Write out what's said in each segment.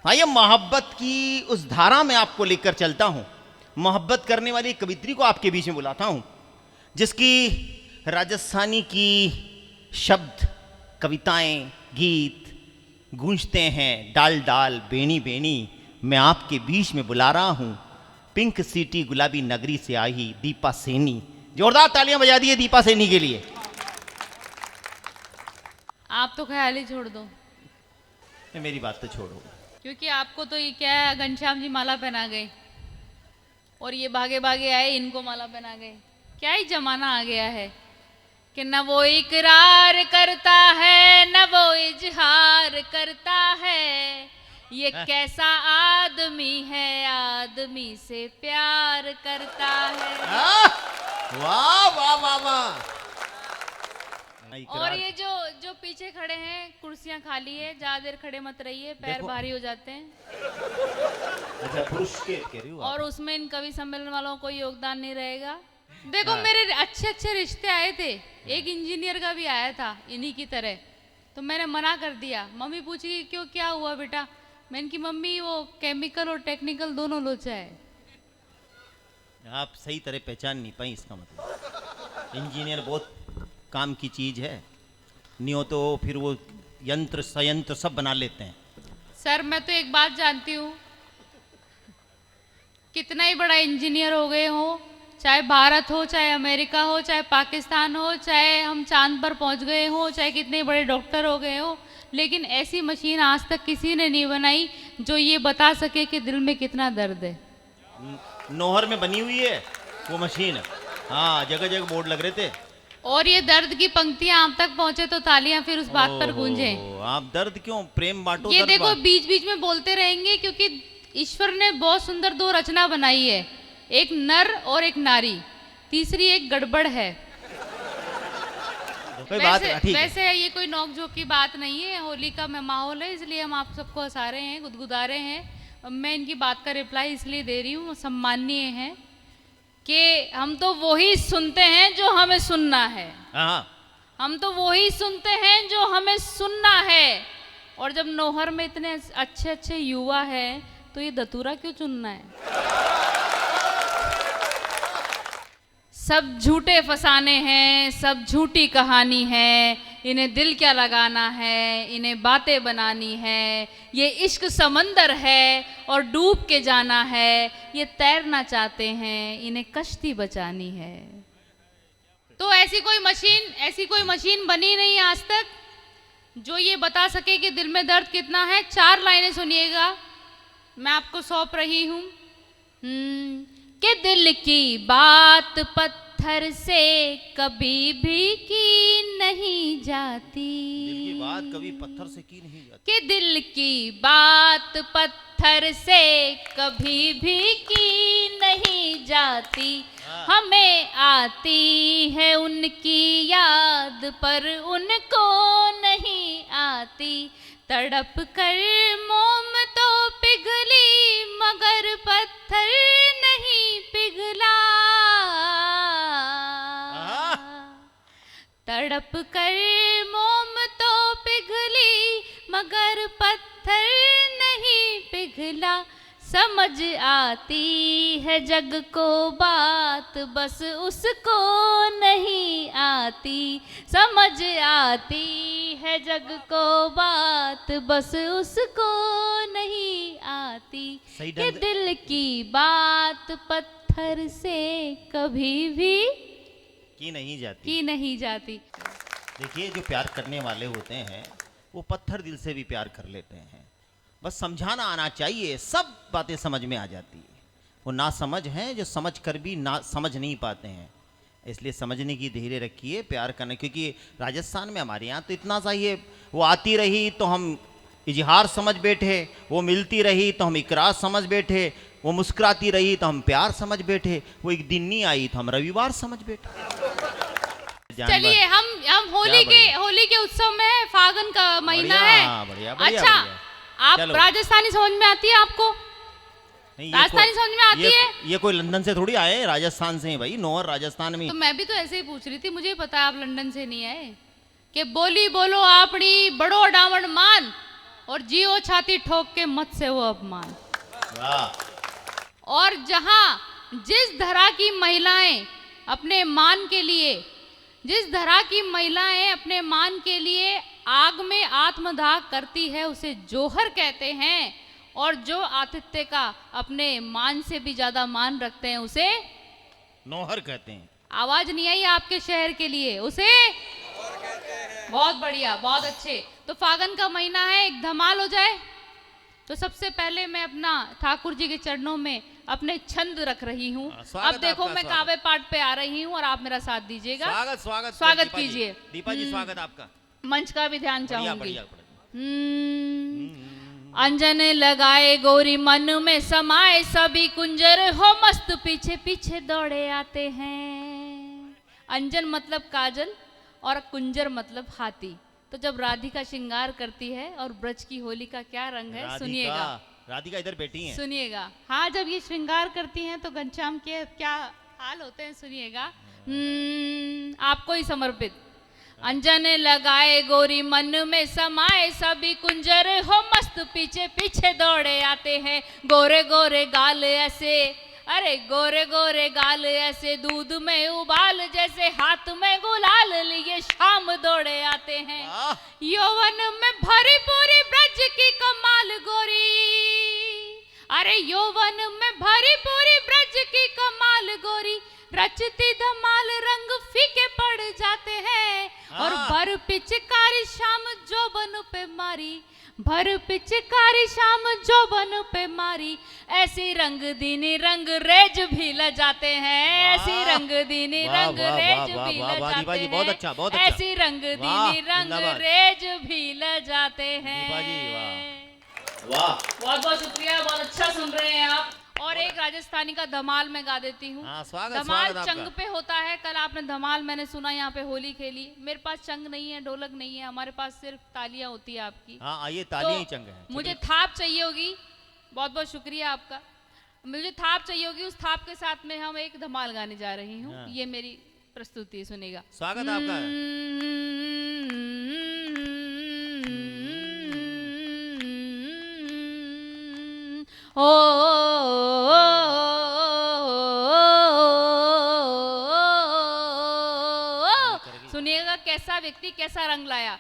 आइए मोहब्बत की उस धारा में आपको लेकर चलता हूं। मोहब्बत करने वाली कवित्री को आपके बीच में बुलाता हूं, जिसकी राजस्थानी की शब्द, कविताएं, गीत गूंजते हैं डाल डाल बेनी बेनी। मैं आपके बीच में बुला रहा हूं पिंक सिटी गुलाबी नगरी से आई दीपा सेनी। जोरदार तालियां बजा दिए दीपा सेनी के लिए। आप तो ख्याल ही छोड़ दो, मेरी बात तो छोड़ो, क्योंकि आपको तो ये क्या है, घनश्याम जी माला पहना गए और ये भागे भागे आए, इनको माला पहना गए। क्या ही जमाना आ गया है कि न वो इकरार करता है न वो इजहार करता है। ये कैसा आदमी है, आदमी से प्यार करता है। वाह वाह वाह वाह। और ये जो पीछे खड़े हैं, कुर्सियां खाली है, ज्यादा देर खड़े मत रहिए, पैर भारी हो जाते हैं। अच्छा, पुरुष के कह रही हो आप? और उसमें इन कवि सम्मेलन वालों को योगदान नहीं रहेगा। देखो मेरे अच्छे अच्छे रिश्ते आए थे, एक इंजीनियर का भी आया था इन्हीं की तरह, तो मैंने मना कर दिया। मम्मी पूछी क्यों, क्या हुआ बेटा? मैंने की मम्मी वो केमिकल और टेक्निकल दोनों लोचा है। आप सही तरह पहचान नहीं पाई, इसका मतलब इंजीनियर बहुत काम की चीज है, नहीं हो तो फिर वो यंत्र संयंत्र सब बना लेते हैं। सर मैं तो एक बात जानती हूँ, कितना ही बड़ा इंजीनियर हो गए हो, चाहे भारत हो, चाहे अमेरिका हो, चाहे पाकिस्तान हो, चाहे हम चांद पर पहुंच गए हो, चाहे कितने बड़े डॉक्टर हो गए हो, लेकिन ऐसी मशीन आज तक किसी ने नहीं बनाई जो ये बता सके कि दिल में कितना दर्द है। नौहर में बनी हुई है वो मशीन, हाँ जगह जगह बोर्ड लग रहे थे। और ये दर्द की पंक्तियां आप तक पहुंचे तो तालियां फिर उस बात पर गूंजे। आप दर्द क्यों, प्रेम बांटो। ये देखो बीच बीच में बोलते रहेंगे, क्योंकि ईश्वर ने बहुत सुंदर दो रचना बनाई है, एक नर और एक नारी, तीसरी एक गड़बड़ है। वैसे ये कोई नोकझोंक की बात नहीं है, होली का माहौल है, इसलिए हम आप सबको हंसा रहे हैं, गुदगुदा रहे हैं। मैं इनकी बात का रिप्लाई इसलिए दे रही हूँ, सम्माननीय है कि हम तो वही सुनते हैं जो हमें सुनना है। हम तो वही सुनते हैं जो हमें सुनना है। और जब नौहर में इतने अच्छे अच्छे युवा है तो ये दतूरा क्यों चुनना है? सब झूठे फसाने हैं, सब झूठी कहानी है, इन्हें दिल क्या लगाना है, इन्हें बातें बनानी है। ये इश्क समंदर है और डूब के जाना है, ये तैरना चाहते हैं, इन्हें कश्ती बचानी है। तो ऐसी कोई मशीन बनी नहीं आज तक जो ये बता सके कि दिल में दर्द कितना है। 4 लाइनें सुनिएगा, मैं आपको सौंप रही हूं कि दिल की बात पत्थर से कभी भी की नहीं जाती। दिल की बात कभी पत्थर से की नहीं जाती। कि दिल की बात पत्थर से कभी भी की नहीं जाती। हमें आती है उनकी याद पर उनको नहीं आती। तड़प कर मोम तो पिघली मगर पत्थर नहीं पिघला। तड़प कर मोम तो पिघली मगर पत्थर नहीं पिघला। समझ आती है जग को बात बस उसको नहीं आती। समझ आती है जग को बात बस उसको नहीं आती। कि दिल की बात पत्थर से कभी भी की नहीं जाती। देखिए, जो प्यार करने वाले होते हैं वो पत्थर दिल से भी प्यार कर लेते हैं, बस समझाना आना चाहिए, सब बातें समझ में आ जाती है। वो ना समझ हैं जो समझ कर भी ना समझ नहीं पाते हैं, इसलिए समझने की धैर्य रखिए, प्यार करने। क्योंकि राजस्थान में हमारे यहाँ तो इतना सा ही है, वो आती रही तो हम इजहार समझ बैठे, वो मिलती रही तो हम इकरार समझ बैठे, वो मुस्कुराती रही तो हम प्यार समझ बैठे, वो एक दिन नहीं आई तो हम रविवार समझ बैठे। चलिए हम होली के उत्सव में, फागुन का महीना है। बढ़िया, अच्छा, आप राजस्थानी समझ में आती है आपको? राजस्थानी समझ में आती है? ये कोई लंदन से थोड़ी आए, राजस्थान से हैं भाई, नौहर राजस्थान में। तो मैं भी तो ऐसे ही पूछ रही थी, मुझे पता है आप लंदन से नहीं आए। कि बोली बोलो आपनी बड़ो डावण मान, और जियो छाती ठोक के मत से वो अपमान। वाह और जहां जिस धरा की महिलाएं अपने मान के लिए, जिस धरा की महिलाएं अपने मान के लिए आग में आत्मदाह करती है उसे जौहर कहते हैं, और जो आतिथ्य का अपने मान से भी ज्यादा मान रखते हैं उसे नौहर कहते हैं। आवाज नहीं आई आपके शहर के लिए, उसे बहुत बढ़िया, बहुत अच्छे। तो फागुन का महीना है, एक धमाल हो जाए। तो सबसे पहले मैं अपना ठाकुर जी के चरणों में अपने छंद रख रही हूँ। अब देखो मैं काव्य पाठ पे आ रही हूँ और आप मेरा साथ दीजिएगा। स्वागत स्वागत स्वागत कीजिए। दीपा जी स्वागत आपका। मंच का भी ध्यान बढ़िया, चाहूंगी। बढ़िया, अंजन लगाए गोरी मन में समाए सभी कुंजर हो मस्त पीछे पीछे दौड़े आते हैं। अंजन मतलब काजल और कुंजर मतलब हाथी। तो जब राधिका श्रृंगार करती है, और ब्रज की होली का क्या रंग है सुनिएगा। राधिका इधर बैठी हैं। सुनिएगा, हाँ जब ये श्रृंगार करती हैं तो घनश्याम के क्या हाल होते हैं सुनिएगा। आपको ही समर्पित। अंजन लगाए गोरी मन में समाए सभी कुंजर हो मस्त पीछे पीछे दौड़े आते हैं। गोरे गोरे गाल ऐसे, अरे गोरे गोरे गाल ऐसे दूध में उबाल जैसे हाथ में गुलाल लिए शाम दौड़े आते हैं। यौवन में भरी पूरी ब्रज की कमाल गोरी, अरे यौवन में भरी पूरी ब्रज की कमाल गोरी, रचती धमाल रंग फीके पड़ जाते हैं। और भर पिचकारी शाम जोबन पे मारी, भर पिचकारी शाम जोबन पे मारी, ऐसी रंग दीनी रंग रेज भी ल जाते हैं। ऐसी रंग दीनी रंग रेज भी ल जाते हैं। बहुत अच्छा, बहुत अच्छा। ऐसी रंग दीनी रंग रेज भी ल जाते हैं। वाह बहुत बहुत शुक्रिया, बहुत अच्छा सुन रहे हैं आप। और एक राजस्थानी का धमाल मैं गा देती हूँ। धमाल चंग पे होता है। कल आपने धमाल मैंने सुना यहाँ पे होली खेली। मेरे पास चंग नहीं है, ढोलक नहीं है, हमारे पास सिर्फ तालियां होती है आपकी। हाँ आइए, तालियां ही चंग है। मुझे थाप चाहिए होगी। बहुत बहुत शुक्रिया आपका। मुझे थाप चाहिए होगी, उस थाप के साथ में हम एक धमाल गाने जा रही हूँ। हाँ। ये मेरी प्रस्तुति सुनेगा। स्वागत आपका है। सुनिएगा कैसा व्यक्ति कैसा रंग लाया।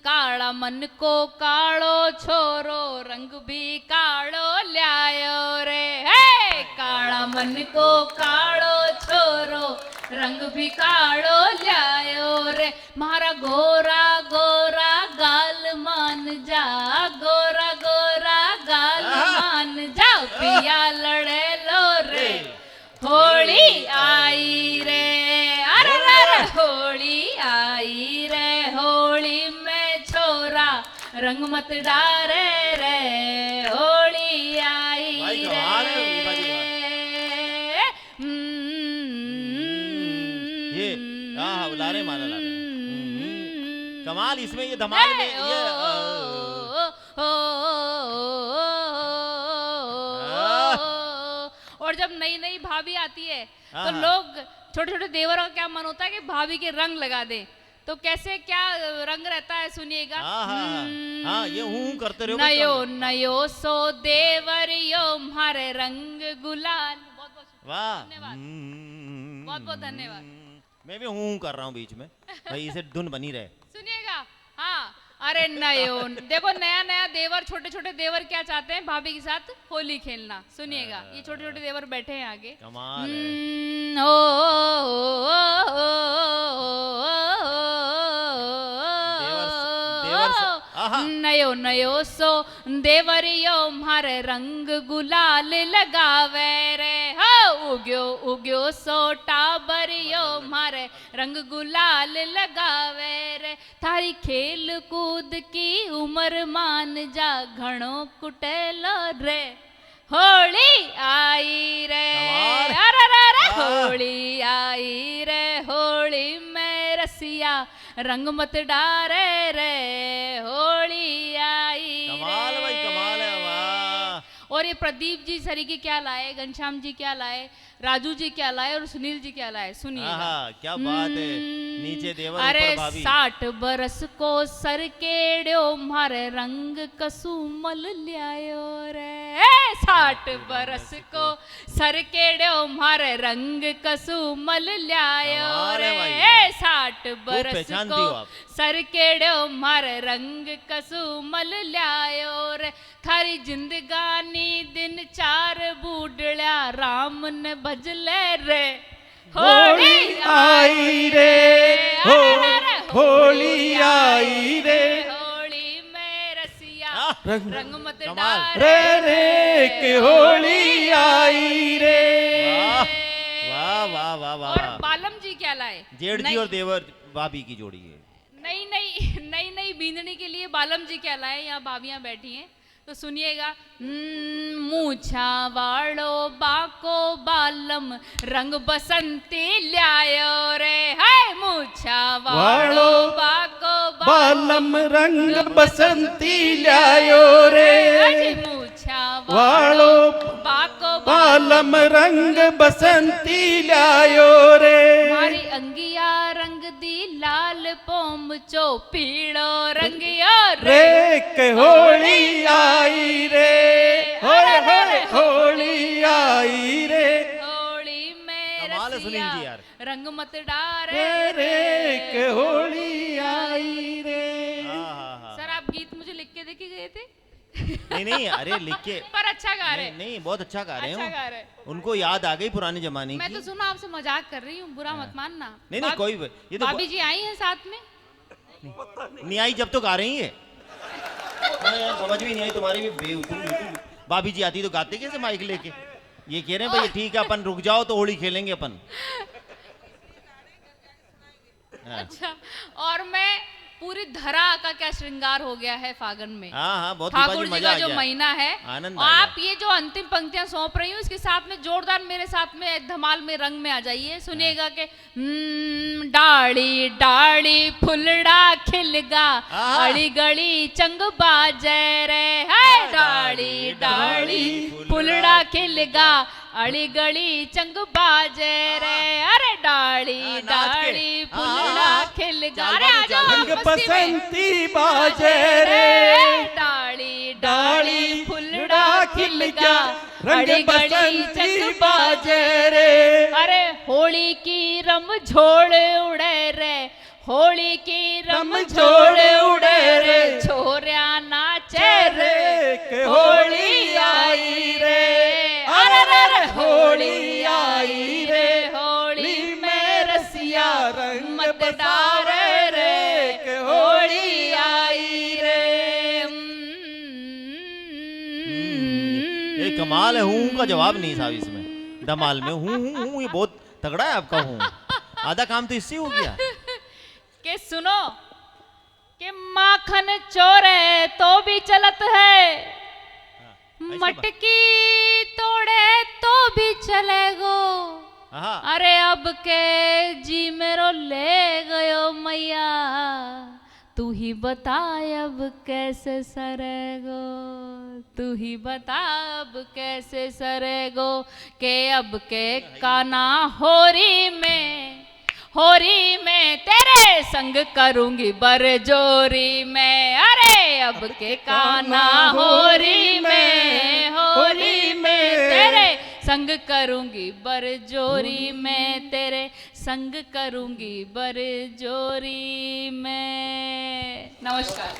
काला मन को कालो छोरो रंग भी कालो ल्यायो रे। हे काला मन को कालो छोरो रंग भी कालो ल्यायो रे। मारा गोरा गोरा गाल मान जा, गोरा गोरा गाल मान जा, पिया लड़े लो रे। होली आई रे, अरे अरे होली आई रे। होली में छोरा रंग मत डारे रे। होली आई रे। ये बुलारे माला ला रहे। कमाल इसमें ये धमाल में ये और जब नई नई भाभी आती है तो लोग छोटे छोटे देवरों का क्या मन होता है कि भाभी के रंग लगा दे। तो कैसे क्या रंग रहता है सुनिएगा। हाँ ये हूँ करते रहो। नयो नयो सो देवरियो मारे रंग गुलाल। बहुत बहुत वाह, धन्यवाद, बहुत बहुत धन्यवाद। मैं भी हूँ कर रहा हूँ बीच में भाई, इसे धुन बनी रहे। सुनिएगा। हाँ अरे नयो देखो नया नया देवर, छोटे छोटे देवर क्या चाहते हैं भाभी के साथ होली खेलना। सुनिएगा, ये छोटे छोटे देवर बैठे हैं आगे। कमाल है। नयो नयो सो देवरियो मारे रंग गुलाल लगावे रे। हो उग्यो उग्यो सो टाबरियो मारे रंग गुलाल लगावे रे। थारी खेल कूद की उम्र मान जा, घणो कुटेलो रे। होली आई रे, अरे रे होली आई रे। होली में रसिया रंग मत डारे रे। होली आई कमाल भाई, कमाल है। वाह। और ये प्रदीप जी सरीके क्या लाए, घनश्याम जी क्या लाए, राजू जी क्या लाए और सुनील जी क्या लाए, सुनिए। आहा, क्या बात है। नीचे देवर अरे ऊपर भाभी। 60 बरस को सर केड़ो मारे रंग कसुमल ल्यायो रे। 60 बरस को सर केड़ो मारे रंग कसुमल ल्यायो कमाल है रे। भाई। 60 बरस पहचानती को हो आप। सर केड़ो मारे रंग कसुमल ल्यायो रे। थारी जिंदगानी दिन 4 बूढ़ड़ा राम ने भजले रे। होली आई रे, हो होली आई रे, होली में रसिया रंग रंग मत कमाल। डारे रे के होली आई रे। वाह वाह वाह वाह और वाह। बालम जी क्या लाए? जेठ जी और देवर भाभी की जोड़ी है। नई नई नई नई बींदनी के लिए बालम जी क्या लाए? यहाँ भाभियां बैठी हैं तो सुनिएगा। मूछा वालो बाको बालम रंग बसंती ल्यायो रे। हाय मूछा वालो बाको बालम रंग बसंती लायो रे। मूछा वालो बाको बालम रंग बसंती लायो रे। मारी अंगिया रंग दी लाल पोम चो पीड़ो रंगियो रे। रे के होली आई रे, होए होए होली आई रे। होली में कमाल है सुनील जी रसिया यार। रंग मत डारे रे रे के होली आई रे। आहा। सर आप गीत मुझे लिख के देके गए थे नहीं नहीं, अरे लिख के। पर अच्छा गा रहे नहीं नहीं, बहुत अच्छा गा रहे अच्छा गा हो। रहे। उनको याद आ गई पुराने जमाने मैं की। तो सुना आपसे मजाक कर रही हूँ, बुरा मत मानना। नहीं नहीं, कोई ये तो भाभी जी आई हैं साथ में। नहीं आई जब तो गा रही है। हाँ यार, समझ भी नहीं आई तुम्हारी भी बेवकूफ बिल्कुल। भाभी जी आती तो गाते कैसे माइक लेके? ये कह रहे हैं भाई ठीक है अपन रुक जाओ तो होली खेलेंगे अपन। हाँ अच्छा, और मैं पूरी धरा का क्या श्रृंगार हो गया है फागन में। हाँ हाँ, बहुत ठाकुर जी मजा का आ जो गया। महीना है, आनंद और आ गया। आप ये जो अंतिम पंक्तियां सौंप रही हूँ इसके साथ में जोरदार मेरे साथ में धमाल में रंग में आ जाइए। सुनिएगा कि डाड़ी डाड़ी फुलड़ा खिलगा आहा। अड़ी गड़ी चंग बाजे रे। है डाड़ी डाड़ी फुलड़ा खिलगा अड़ी गड़ी चंग बाजे रे। अरे डाड़ी नाच के। डाड़ी फुलड़ा हाँ, खिलगा। चाल अरे बाबू, आ जाओ चाल रंग मस्ती में। बसंती बाजे रे। डाली डाली डाली फुलड़ा खिलगा रंग अड़ी गड़ी बसंती चक बाजे रे। अरे होली की रम झोड़ उड़े रे। होली की रम रम झोड़ झोड़ उड़े रे। रे। छोरिया नाचे रे। रे के होली आई रे। अरे रे रे होली आई रे। होली में रसिया रंग मत बसारे डारे रे। के होली आई रे। ये कमाल है। हूँ का जवाब नहीं था इसमें। धमाल में हूँ ये बहुत तगड़ा है आपका हूँ। आधा काम तो इससे हो गया। के सुनो कि माखन चोरे तो भी चलत है, ऐसी बात। मटकी तोड़े तो भी चलेगो। हाँ अरे अब के जी मेरो ले गयो मैया, तू ही बता अब कैसे सरेगो। तू ही बता अब कैसे सरेगो। के अब के काना होरी में तेरे संग करूंगी बरजोरी में। अरे अब के काना होरी में तेरे संग करूंगी बरजोरी में। तेरे संग करूंगी बरजोरी में। नमस्कार।